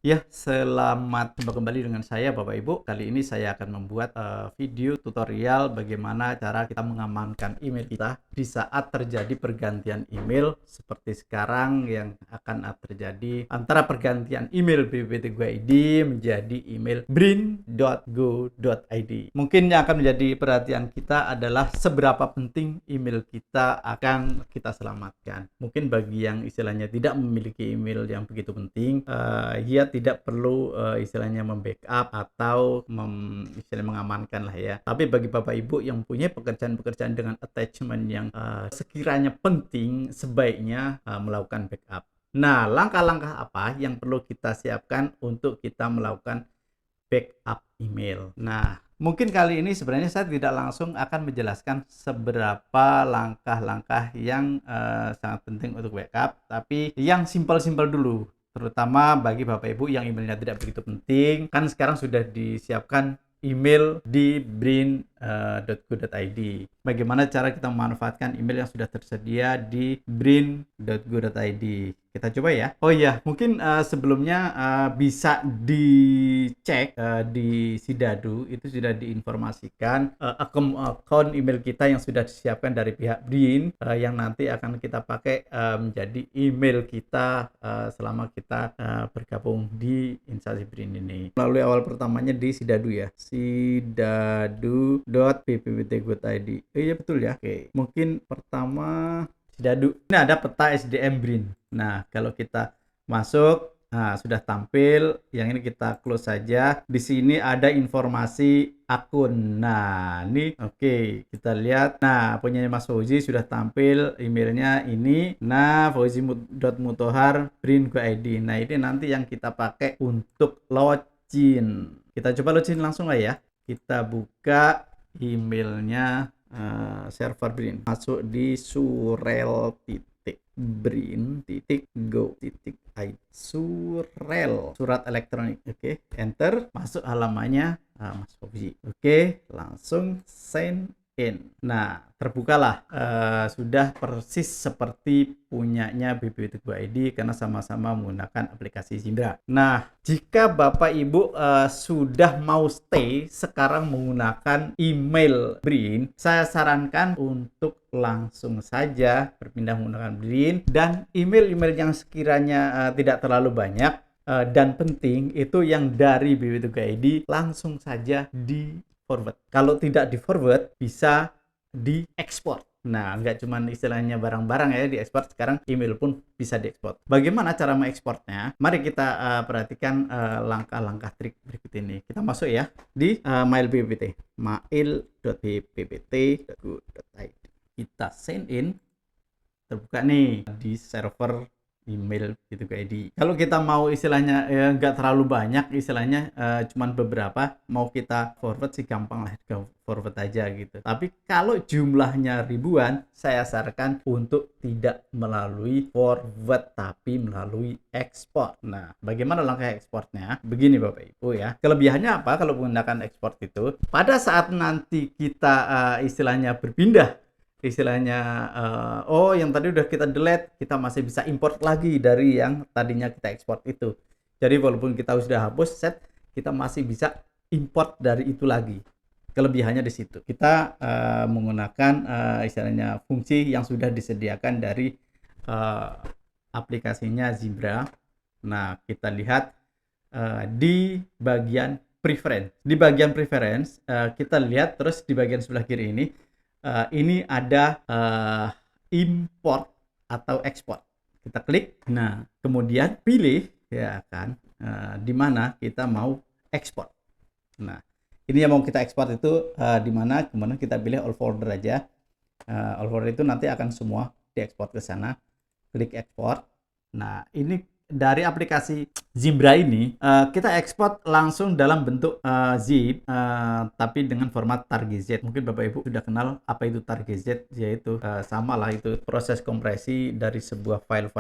Ya, selamat jumpa kembali dengan saya Bapak Ibu. Kali ini saya akan membuat video tutorial bagaimana cara kita mengamankan email kita di saat terjadi pergantian email seperti sekarang yang akan terjadi antara pergantian email BPPT.go.id menjadi email brin.go.id. Mungkin yang akan menjadi perhatian kita adalah seberapa penting email kita akan kita selamatkan. Mungkin bagi yang istilahnya tidak memiliki email yang begitu penting, ia tidak perlu istilahnya membackup atau istilahnya mengamankan lah ya. Tapi bagi Bapak Ibu yang punya pekerjaan-pekerjaan dengan attachment yang sekiranya penting, sebaiknya melakukan backup. Nah, langkah-langkah apa yang perlu kita siapkan untuk kita melakukan backup email? Nah, mungkin kali ini sebenarnya saya tidak langsung akan menjelaskan seberapa langkah-langkah yang sangat penting untuk backup, tapi yang simpel-simpel dulu, terutama bagi Bapak Ibu yang emailnya tidak begitu penting. Kan sekarang sudah disiapkan email di brin.go.id. Bagaimana cara kita memanfaatkan email yang sudah tersedia di brin.go.id? Kita coba ya. Oh iya, mungkin sebelumnya bisa dicek di Sidadu, itu sudah diinformasikan akun email kita yang sudah disiapkan dari pihak BRIN yang nanti akan kita pakai menjadi email kita selama kita bergabung di instansi BRIN ini. Melalui awal pertamanya di Sidadu ya, sidadu.bppt.go.id. Iya betul ya. Oke, mungkin pertama Sidadu. Ini ada peta SDM BRIN. Nah, kalau kita masuk, nah sudah tampil. Yang ini kita close saja. Di sini ada informasi akun. Nah, ini oke, kita lihat. Nah, punyanya Mas Fauzi sudah tampil, emailnya ini. Nah, fauzi.mutohar@brin.go.id. Nah, ini nanti yang kita pakai untuk login. Kita coba login langsung lah ya. Kita buka emailnya server BRIN. Masuk di surel.brin.go.id. Surel, surat elektronik. Oke, enter. Masuk halamannya Mas Fauzi. Oke, langsung sign in. Nah, terbukalah sudah persis seperti punyanya BPPT.go.id karena sama-sama menggunakan aplikasi Zimbra. Nah, jika Bapak Ibu sudah mau stay sekarang menggunakan email BRIN, saya sarankan untuk langsung saja berpindah menggunakan BRIN, dan email-email yang sekiranya tidak terlalu banyak dan penting itu yang dari BPPT.go.id langsung saja di forward. Kalau tidak di forward, bisa diekspor. Nah, nggak cuma istilahnya barang-barang ya diekspor, sekarang email pun bisa diekspor. Bagaimana cara mengekspornya? Mari kita perhatikan langkah-langkah trik berikut ini. Kita masuk ya di mail BPPT, mail.bppt.go.id. Kita sign in, terbuka nih di server email BPPT.go.id. Kalau kita mau istilahnya nggak terlalu banyak, istilahnya cuman beberapa, mau kita forward sih gampang lah, forward aja gitu. Tapi kalau jumlahnya ribuan, saya sarankan untuk tidak melalui forward tapi melalui ekspor. Nah, bagaimana langkah ekspornya? Begini Bapak Ibu ya. Kelebihannya apa kalau menggunakan ekspor itu? Pada saat nanti kita istilahnya berpindah, istilahnya yang tadi udah kita delete, kita masih bisa import lagi dari yang tadinya kita ekspor itu. Jadi walaupun kita sudah hapus set, kita masih bisa import dari itu lagi. Kelebihannya di situ. Kita menggunakan istilahnya fungsi yang sudah disediakan dari aplikasinya Zimbra. Nah, kita lihat di bagian preference. Di bagian preference kita lihat terus di bagian sebelah kiri ini ada import atau ekspor. Kita klik. Nah, kemudian pilih ya kan di mana kita mau ekspor. Nah, ini yang mau kita ekspor itu di mana, kemudian kita pilih all folder aja. All folder itu nanti akan semua diekspor ke sana. Klik ekspor. Nah, ini dari aplikasi Zimbra ini kita ekspor langsung dalam bentuk zip, tapi dengan format target. Mungkin Bapak Ibu sudah kenal apa itu target, yaitu sama lah, itu proses kompresi dari sebuah file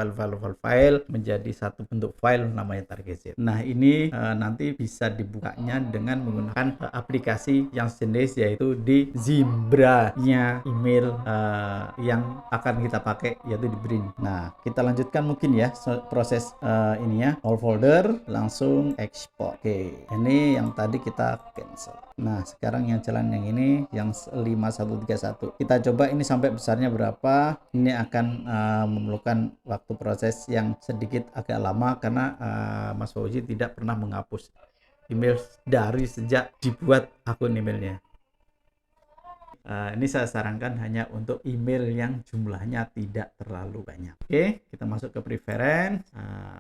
menjadi satu bentuk file namanya target. Nah, ini nanti bisa dibukanya dengan menggunakan aplikasi yang sejenis, yaitu di Zimbra-nya email yang akan kita pakai, yaitu di BRIN. Nah, kita lanjutkan mungkin ya proses ininya all folder, langsung ekspor. Oke, ini yang tadi kita cancel. Nah, sekarang yang jalan yang ini yang 5131. Kita coba ini sampai besarnya berapa. Ini akan memerlukan waktu proses yang sedikit agak lama karena Mas Fauzi tidak pernah menghapus email dari sejak dibuat akun emailnya. Ini saya sarankan hanya untuk email yang jumlahnya tidak terlalu banyak. Oke, kita masuk ke preference.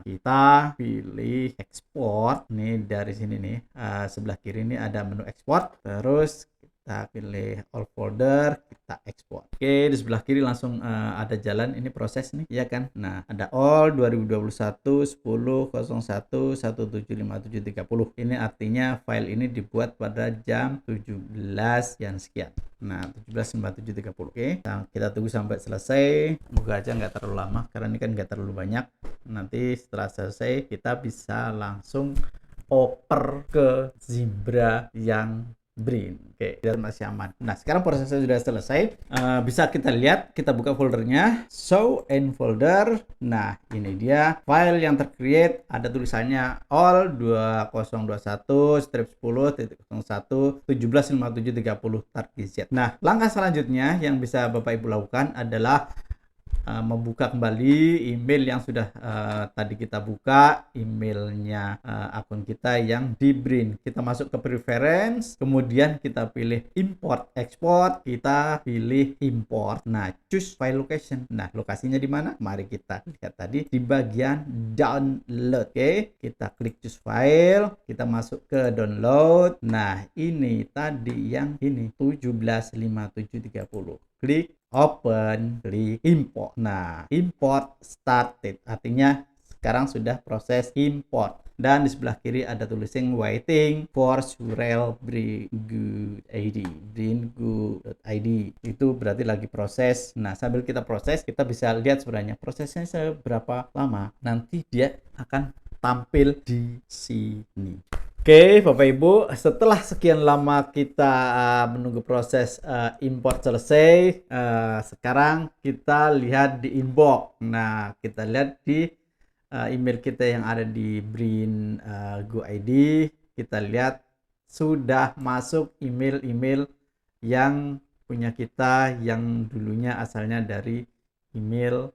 Kita pilih export. Ini dari sini nih, sebelah kiri ini ada menu export. Terus kita pilih all folder, kita ekspor. Oke, di sebelah kiri langsung ada jalan ini proses nih, ya kan? Nah, ada all 2021 10 01 175730. Ini artinya file ini dibuat pada jam 17 sekian. Nah, 17.5730. Oke, nah, kita tunggu sampai selesai. Moga aja nggak terlalu lama karena ini kan nggak terlalu banyak. Nanti setelah selesai kita bisa langsung oper ke Zimbra yang Brin. Oke, dan masih aman. Nah, sekarang prosesnya sudah selesai. Bisa kita lihat, kita buka foldernya, show in folder. Nah, ini dia file yang tercreate, ada tulisannya all 2021 strip 10.01 175730 target. Nah, langkah selanjutnya yang bisa Bapak Ibu lakukan adalah membuka kembali email yang sudah tadi kita buka, emailnya akun kita yang di Brin. Kita masuk ke preference, kemudian kita pilih import export, kita pilih import. Nah, choose file location. Nah, lokasinya di mana? Mari kita lihat tadi di bagian download. Oke, kita klik choose file, kita masuk ke download. Nah, ini tadi yang ini 175730. Klik open, klik import. Nah, import started, artinya sekarang sudah proses import. Dan di sebelah kiri ada tulisan waiting for Surel Bringu.id. Itu berarti lagi proses. Nah, sambil kita proses, kita bisa lihat sebenarnya prosesnya seberapa lama. Nanti dia akan tampil di sini. Oke, Bapak Ibu, setelah sekian lama kita menunggu proses import selesai, sekarang kita lihat di inbox. Nah, kita lihat di email kita yang ada di Brin Go.id, kita lihat sudah masuk email-email yang punya kita yang dulunya asalnya dari email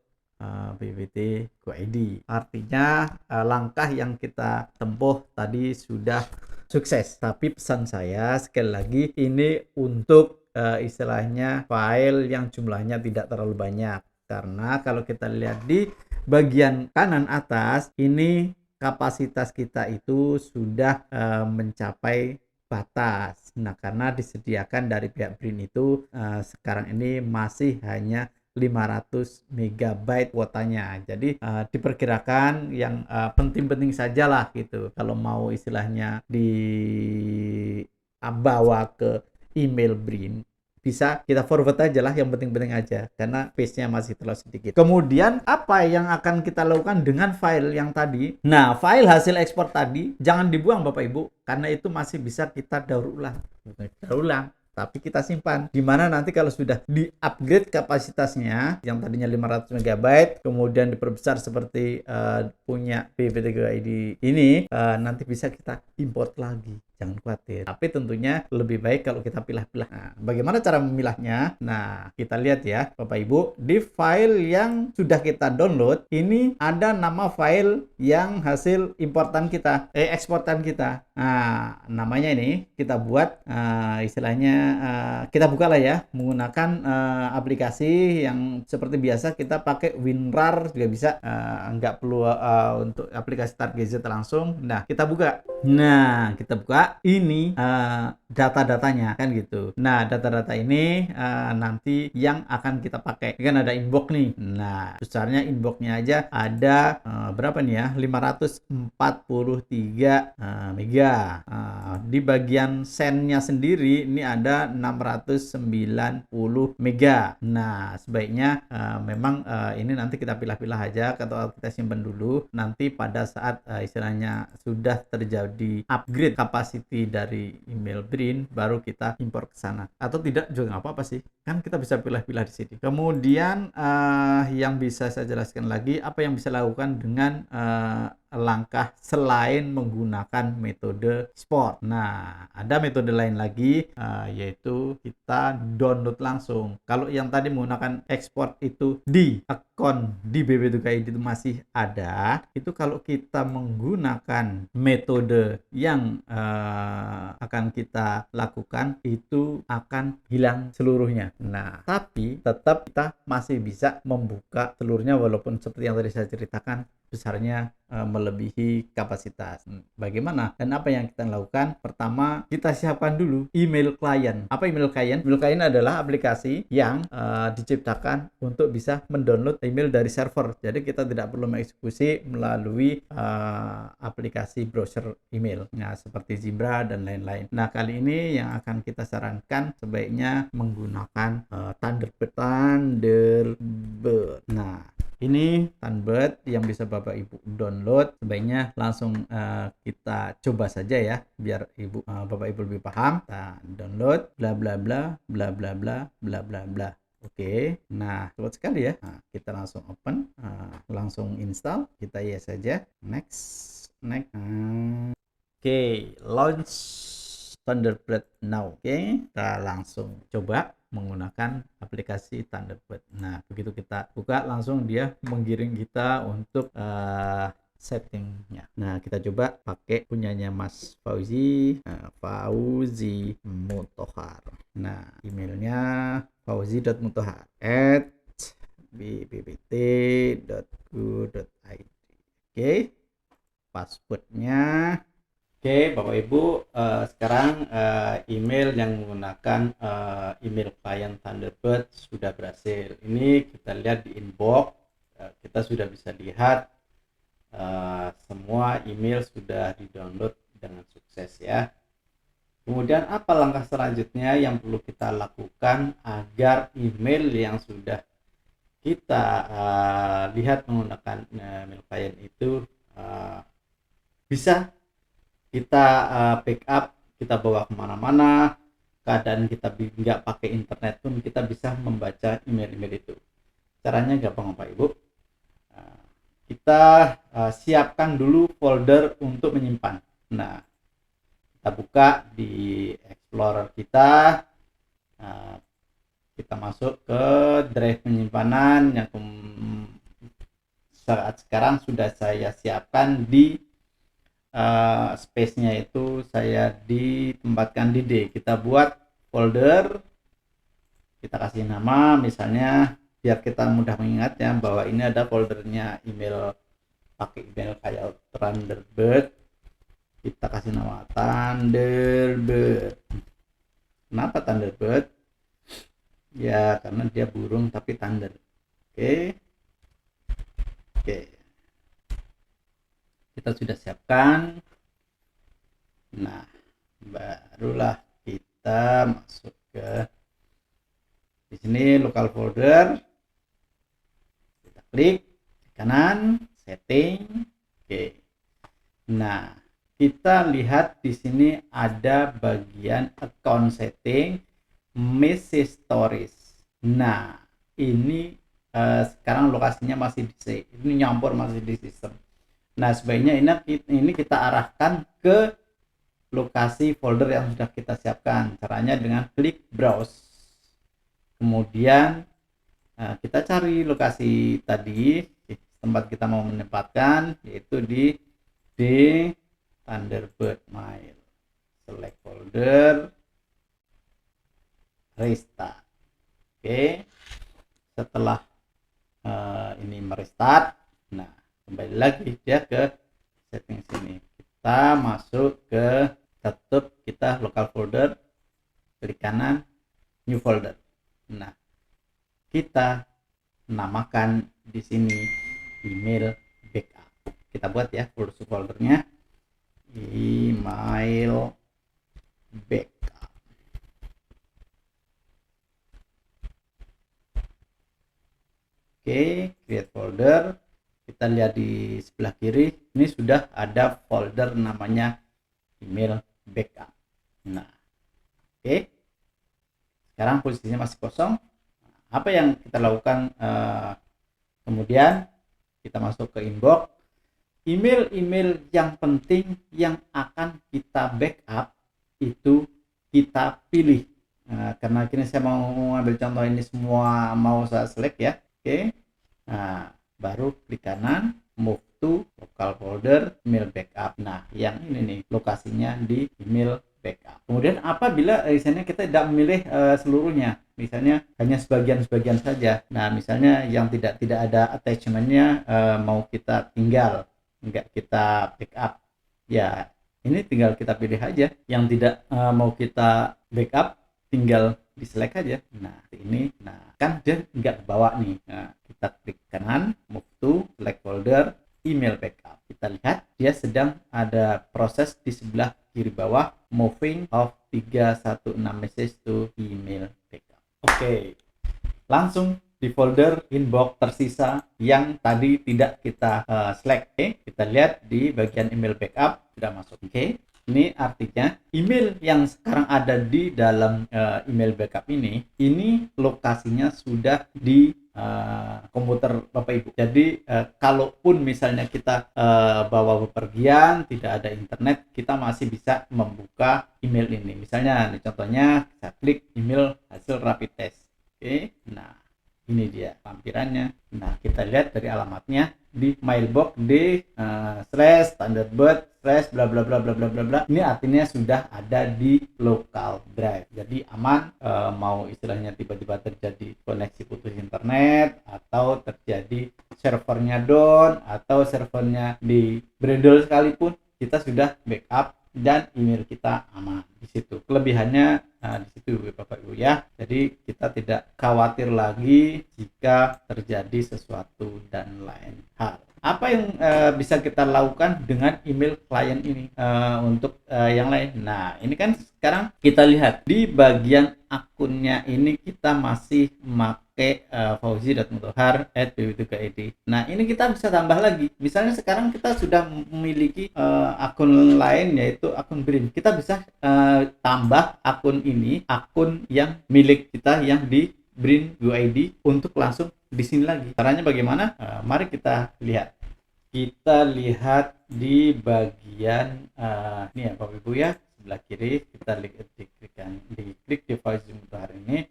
BBT Go.id. Artinya langkah yang kita tempuh tadi sudah sukses. Tapi pesan saya sekali lagi, ini untuk istilahnya file yang jumlahnya tidak terlalu banyak. Karena kalau kita lihat di bagian kanan atas, ini kapasitas kita itu sudah mencapai batas. Nah, karena disediakan dari pihak Brin itu sekarang ini masih hanya 500 MB kuotanya. Jadi diperkirakan yang penting-penting sajalah gitu. Kalau mau istilahnya dibawa ke email Brin, bisa kita forward aja lah, yang penting-penting aja karena space-nya masih terlalu sedikit. Kemudian apa yang akan kita lakukan dengan file yang tadi? Nah, file hasil ekspor tadi jangan dibuang Bapak Ibu, karena itu masih bisa kita daur ulang. Tapi kita simpan. Dimana nanti kalau sudah di-upgrade kapasitasnya yang tadinya 500 MB, kemudian diperbesar seperti punya BBT Go.id ini, nanti bisa kita import lagi. Jangan khawatir. Tapi tentunya lebih baik kalau kita pilah-pilah. Nah, bagaimana cara memilahnya? Nah, kita lihat ya Bapak Ibu, di file yang sudah kita download, ini ada nama file yang hasil importan kita, eksportan kita. Nah, namanya ini kita buat istilahnya kita buka lah ya menggunakan aplikasi yang seperti biasa kita pakai WinRAR juga bisa, nggak perlu untuk aplikasi Target langsung. Nah, kita buka. Nah, kita buka. Ini data-datanya kan gitu. Nah, data-data ini nanti yang akan kita pakai. Ini kan ada inbox nih. Nah, besarnya inboxnya aja ada berapa nih ya? 543 mega. Di bagian sendnya sendiri ini ada 690 mega. Nah, sebaiknya memang ini nanti kita pilah-pilah aja atau kita simpan dulu. Nanti pada saat istilahnya sudah terjadi di upgrade capacity dari email Brin, baru kita import ke sana. Atau tidak juga nggak apa-apa sih, kan kita bisa pilih-pilih di sini. Kemudian yang bisa saya jelaskan lagi, apa yang bisa lakukan dengan langkah selain menggunakan metode export. Nah, ada metode lain lagi, yaitu kita download langsung. Kalau yang tadi menggunakan export itu di akun di bb2ki itu masih ada, itu kalau kita menggunakan metode yang akan kita lakukan itu akan hilang seluruhnya. Nah, tapi tetap kita masih bisa membuka seluruhnya, walaupun seperti yang tadi saya ceritakan besarnya melebihi kapasitas. Bagaimana dan apa yang kita lakukan? Pertama, kita siapkan dulu email klien. Apa email klien? Email klien adalah aplikasi yang diciptakan untuk bisa mendownload email dari server. Jadi kita tidak perlu mengeksekusi melalui aplikasi browser email, nah seperti Zimbra dan lain-lain. Nah, kali ini yang akan kita sarankan sebaiknya menggunakan Thunderbird. Nah, ini Thunderbird yang bisa Bapak Ibu download. Sebaiknya langsung kita coba saja ya, biar Bapak Ibu lebih paham. Nah, download bla bla bla bla bla bla bla bla bla. Oke, nah cepat sekali ya. Nah, kita langsung open, langsung install. Kita yes saja. Next. Oke, launch Thunderbird now. Oke, kita langsung coba menggunakan aplikasi Thunderbird. Nah, begitu kita buka, langsung dia menggiring kita untuk settingnya. Nah, kita coba pakai punyanya Mas Fauzi, Fauzi Mutohar. Nah, emailnya fauzi.mutohar@bppt.go.id. Oke, passwordnya. Oke, Bapak Ibu, sekarang email yang menggunakan email klien Thunderbird sudah berhasil. Ini kita lihat di inbox, kita sudah bisa lihat semua email sudah di-download dengan sukses ya. Kemudian apa langkah selanjutnya yang perlu kita lakukan agar email yang sudah kita lihat menggunakan email klien itu bisa kita backup, kita bawa kemana-mana, keadaan kita nggak pakai internet pun kita bisa membaca email-email itu. Caranya gampang Bapak Ibu, kita siapkan dulu folder untuk menyimpan. Nah, kita buka di Explorer kita, kita masuk ke drive penyimpanan yang saat sekarang sudah saya siapkan di space-nya itu saya ditempatkan di D. Kita buat folder, kita kasih nama misalnya biar kita mudah mengingatnya bahwa ini ada foldernya email, pakai email kayak Thunderbird. Kita kasih nama Thunderbird. Kenapa Thunderbird? Ya karena dia burung tapi thunder. Oke. Kita sudah siapkan. Nah, barulah kita masuk ke di sini local folder. Kita klik di kanan, setting. Oke. Nah, kita lihat di sini ada bagian account setting, message stories. Nah, ini sekarang lokasinya masih di C. Ini nyampur masih di sistem. Nah, sebaiknya ini kita arahkan ke lokasi folder yang sudah kita siapkan. Caranya dengan klik browse. Kemudian kita cari lokasi tadi, tempat kita mau menempatkan, yaitu di Thunderbird Mail. Select folder, restart. Oke. Setelah ini merestart, nah kembali lagi dia ke setting sini. Kita masuk ke tutup kita local folder, klik kanan new folder. Nah, kita namakan di sini email backup. Kita buat ya foldernya email backup. Oke, create folder. Kita lihat di sebelah kiri, ini sudah ada folder namanya email backup. Nah, oke. Sekarang posisinya masih kosong. Apa yang kita lakukan? Kemudian kita masuk ke inbox. Email-email yang penting yang akan kita backup itu kita pilih. Nah, karena kini saya mau ambil contoh ini semua mau saya select ya. Oke. Nah, baru klik kanan, move to local folder, email backup. Nah, yang ini nih lokasinya di email backup. Kemudian apabila misalnya kita tidak memilih seluruhnya, misalnya hanya sebagian-sebagian saja. Nah, misalnya yang tidak ada attachmentnya mau kita tinggal, enggak kita backup. Ya, ini tinggal kita pilih aja. Yang tidak mau kita backup, tinggal di select aja. Nah, ini kan dia nggak kebawa nih. Nah, kita klik kanan, move to select folder, email backup. Kita lihat dia sedang ada proses di sebelah kiri bawah, moving of 316 message to email backup. Oke. Langsung di folder inbox tersisa yang tadi tidak kita select. Oke. Kita lihat di bagian email backup sudah masuk. Oke. Ini artinya email yang sekarang ada di dalam email backup ini lokasinya sudah di komputer Bapak Ibu. Jadi kalaupun misalnya kita bawa bepergian, tidak ada internet, kita masih bisa membuka email ini. Misalnya ini contohnya, saya klik email hasil rapid test. Oke, nah ini dia lampirannya. Nah, kita lihat dari alamatnya di mailbox d slash thunderbird slash bla bla bla bla bla bla bla. Ini artinya sudah ada di local drive. Jadi aman, mau istilahnya tiba-tiba terjadi koneksi putus internet, atau terjadi servernya down, atau servernya di brandol sekalipun, kita sudah backup dan email kita aman di situ. Kelebihannya di situ Bapak Ibu ya. Jadi kita tidak khawatir lagi jika terjadi sesuatu dan lain hal. Apa yang bisa kita lakukan dengan email klien ini untuk yang lain? Nah, ini kan sekarang kita lihat di bagian akunnya ini kita masih memakai fauzi.mutahar@bb2id. Nah, ini kita bisa tambah lagi. Misalnya sekarang kita sudah memiliki akun lain yaitu akun BRIN. Kita bisa tambah akun ini, akun yang milik kita yang di BRIN UID untuk langsung di sini lagi. Caranya bagaimana? Mari kita lihat. Kita lihat di bagian ini ya Bapak Ibu ya, sebelah kiri kita diklik di Fauzi Mutahar ini.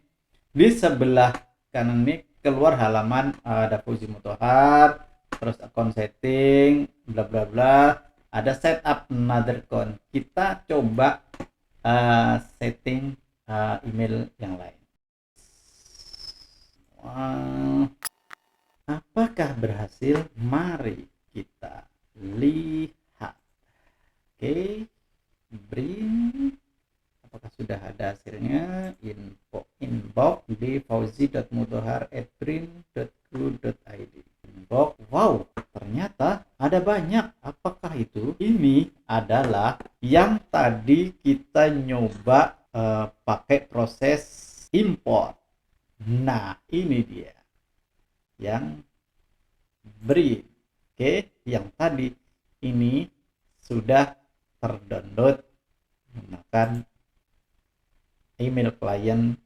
Di sebelah kanan ini keluar halaman ada Fauzi Mutahar, terus account setting, bla bla bla, ada setup another account. Kita coba setting email yang lain. Apakah berhasil? Mari kita lihat. Oke, BRIN, apakah sudah ada hasilnya? Inbox di fauzi.mutahar@brin.co.id. Inbox, wow, ternyata ada banyak. Apakah itu? Ini adalah yang tadi kita nyoba pakai proses import. Nah, ini dia yang BRIN. Oke, yang tadi ini sudah terdownload menggunakan email client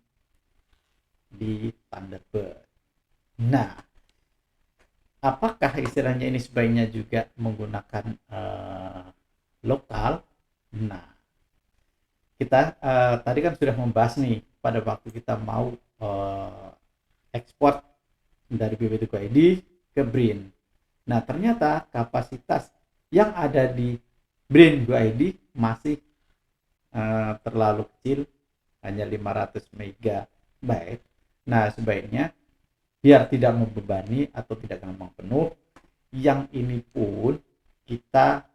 di Thunderbird. Nah, apakah istilahnya ini sebaiknya juga menggunakan lokal? Nah, kita tadi kan sudah membahas nih pada waktu kita mau ekspor dari bb2id ke BRIN. Nah, ternyata kapasitas yang ada di BRIN UID masih terlalu kecil, hanya 500 MB. Nah, sebaiknya biar tidak membebani atau tidak gampang penuh, yang ini pun kita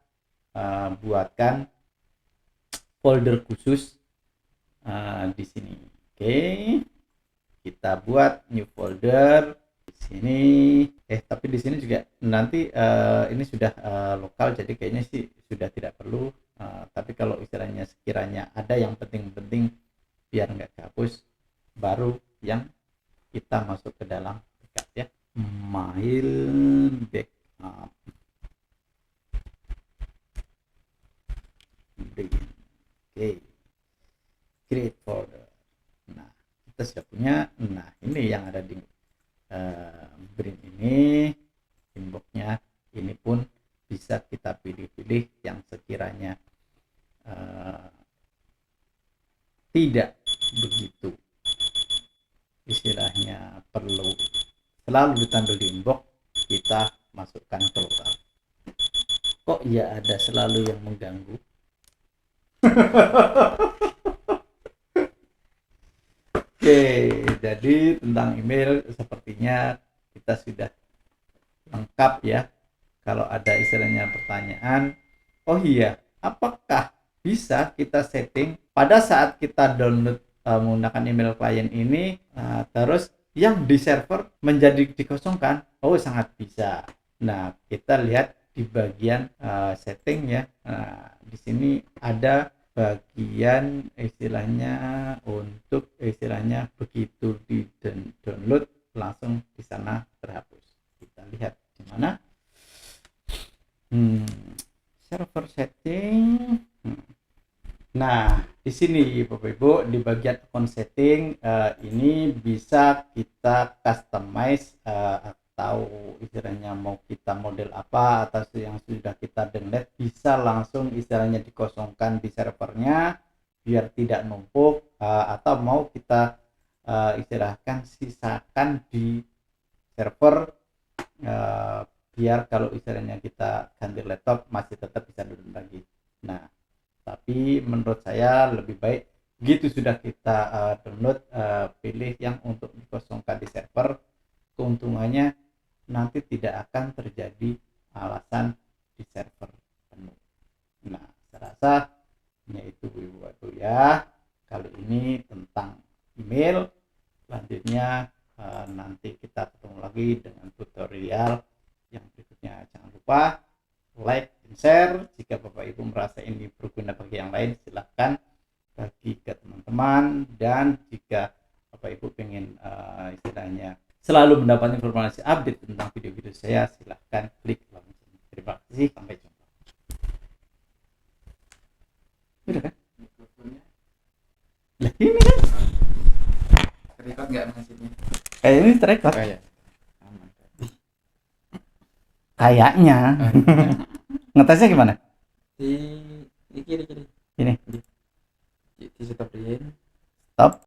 buatkan folder khusus di sini. Oke, kita buat new folder di sini. Tapi di sini juga nanti ini sudah lokal, jadi kayaknya sih sudah tidak perlu. Tapi kalau istilahnya sekiranya ada yang penting-penting biar nggak dihapus, baru yang kita masuk ke dalam backup ya. Mail backup. Oke, create folder. Nah, kita sudah punya. Nah, ini yang ada di Brin ini, inboxnya ini pun bisa kita pilih-pilih yang sekiranya tidak begitu istilahnya perlu selalu ditampil di inbox, kita masukkan keluar. Kok ya ada selalu yang mengganggu? Oke, jadi tentang email sepertinya kita sudah lengkap ya. Kalau ada istilahnya pertanyaan, oh iya, apakah bisa kita setting pada saat kita download menggunakan email klien ini, terus yang di server menjadi dikosongkan? Oh, sangat bisa. Nah, kita lihat di bagian setting ya. Nah, di sini ada bagian istilahnya untuk istilahnya begitu di download langsung di sana terhapus. Kita lihat di mana. Server setting. Nah, di sini Bapak Ibu di bagian account setting ini bisa kita customize atau istilahnya mau kita model apa atas yang sudah kita download bisa langsung istilahnya dikosongkan di servernya biar tidak numpuk atau mau kita istilahkan sisakan di server biar kalau istilahnya kita ganti laptop masih tetap bisa download lagi. Nah, tapi menurut saya lebih baik gitu sudah kita download, pilih yang untuk dikosongkan di server. Keuntungannya nanti tidak akan terjadi alasan di server penuh. Nah, saya rasa yaitu Ibu ya kali ini tentang email. Selanjutnya nanti kita ketemu lagi dengan tutorial yang berikutnya. Jangan lupa like dan share. Jika Bapak Ibu merasa ini berguna bagi yang lain, silahkan bagi ke teman-teman. Dan jika Bapak Ibu pengen istilahnya selalu mendapat informasi update tentang video-video saya, silahkan klik lonceng. Terima kasih, sampai jumpa. Udah kan? Lah ini kan Record nggak maksudnya? ini terekod. Kayak Kayaknya. Ngetesnya gimana? di kiri Ini di stop. stop.